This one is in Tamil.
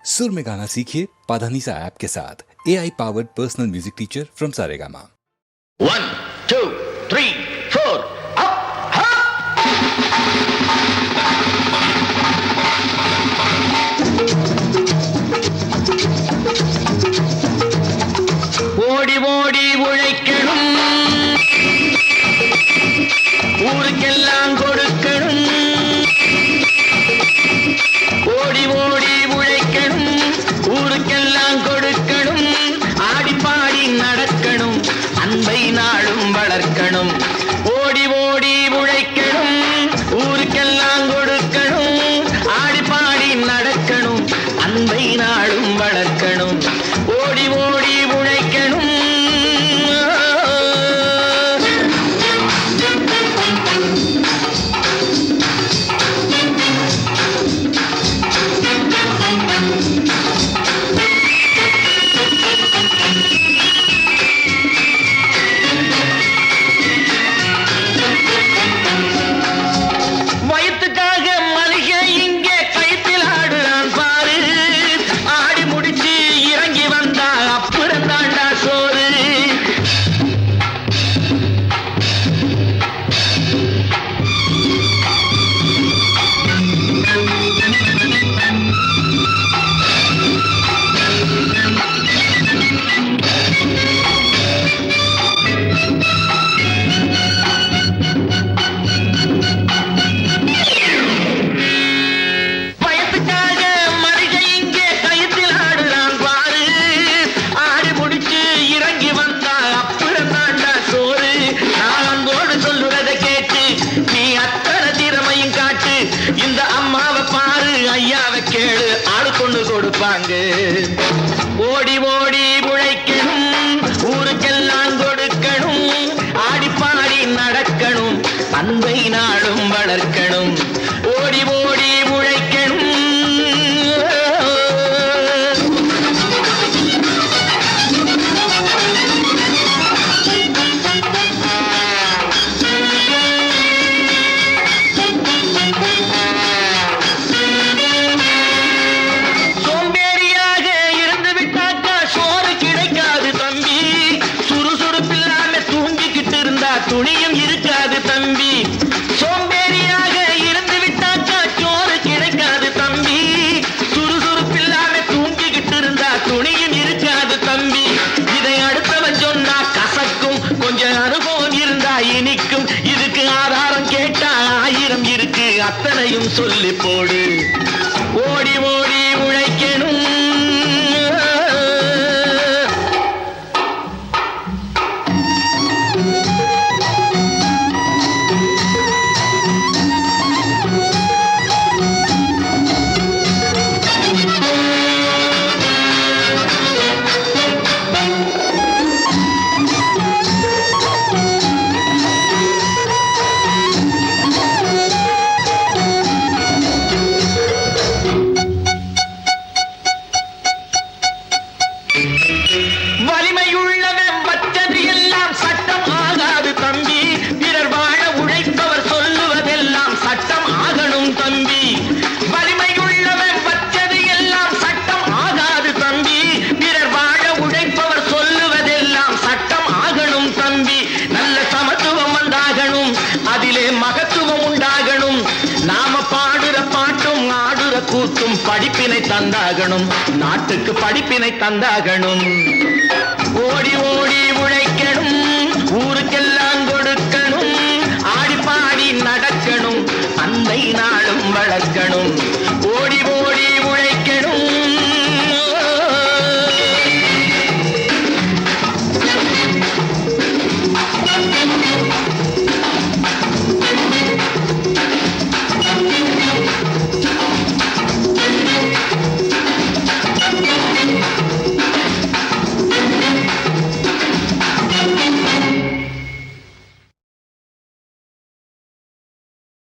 सुर में गाना सीखिए पाधानीसा ऐप के साथ AI powered personal music teacher from Saregama. 1 2 3 4 ஓடி ஓடி உழைக்கணும், ஊருக்கெல்லாம் கொடுக்கணும். ஓடி ஓடி உழைக்கணும், ஊருக்கெல்லாம் கொடுக்கணும். ஆடி பாடி நடக்கணும், அன்பை நாளும் வளர்க்கணும். ஓடி ஓடி உழைக்கணும், ஊருக்கெல்லாம் கொடுக்கணும். ஆடி பாடி நடக்கணும், அன்பை நாளும் வளர்க்கணும். ஓடி ஓடி உழைக்கணும். வயிற்றுக்காக மளிகை இங்கே கைத்தில் ஆடுறான் பாரு. ஆடி முடிச்சு இறங்கி வந்தா அப்புறம் தாண்டா சோறு. வயசுக்காக மளிகை இங்கே கைத்தில் ஆடுறான் பாரு. ஆடி முடிச்சு இறங்கி வந்தா அப்புறம் தாண்டா சோறு. நான் அன்போடு சொல்லுறதை கேட்டு நீ அத்தனை திறமையும் காட்டு. இந்த அம்மாவை பாரு, ஐயாவை கேளு, ஆளு கொண்டு கொடுப்பாங்க. ஓடி ஓடி உழைக்கணும், ஊருக்கெல்லாம் கொடுக்கணும். ஆடி பாடி நடக்கணும், அன்பை நாளும் வளர்க்கணும். ஓடி ஓடி உழைக்கணும். சோம்பேறியாக இருந்து விட்டாக்கா சோறு கிடைக்காது தம்பி. சுறுசுறுப்பில்லாம தூங்கிக்கிட்டு இருந்தா துணியும் இருக்காது தம்பி. சோம்பேறியாக இருந்து விட்டாக்கா சோறு கிடைக்காது தம்பி. சுறுசுறுப்பில்லாம தூங்கிக்கிட்டு இருந்தா துணியும் இருக்காது தம்பி. இதை அடுத்தவன் சொன்னா கசக்கும், கொஞ்சம் அனுபவம் இருந்தா இனிக்கும். இதுக்கு ஆதாரம் கேட்டா 1000 இருக்கு, அத்தனையும் சொல்லி போடு. ஓடி ஓடி உழைக்கணும். வலிமையுள்ளவன் வச்சது எல்லாம் சட்டம் ஆகாது தம்பி. பிறர் வாழ உழைப்பவர் சொல்லுவதெல்லாம் சட்டம் ஆகணும் தம்பி. வலிமையுள்ளவன் வச்சது எல்லாம் சட்டம் ஆகாது தம்பி. பிறர் வாழ உழைப்பவர் சொல்லுவதெல்லாம் சட்டம் ஆகணும் தம்பி. நல்ல சமத்துவம் உண்டாகணும், அதிலே மகத்துவம் உண்டாகணும். நாம பாடுற பாட்டும் ஆடுற கூத்தும் படிப்பினை தந்தாகணும், நாட்டுக்கு படிப்பினை தந்தாகணும். ஓடி ஓடி உழைக்கணும், ஊருக்கெல்லாம் கொடுக்கணும். ஆடி பாடி நடக்கணும், அன்பை நாளும் வளர்க்கணும். ஓடி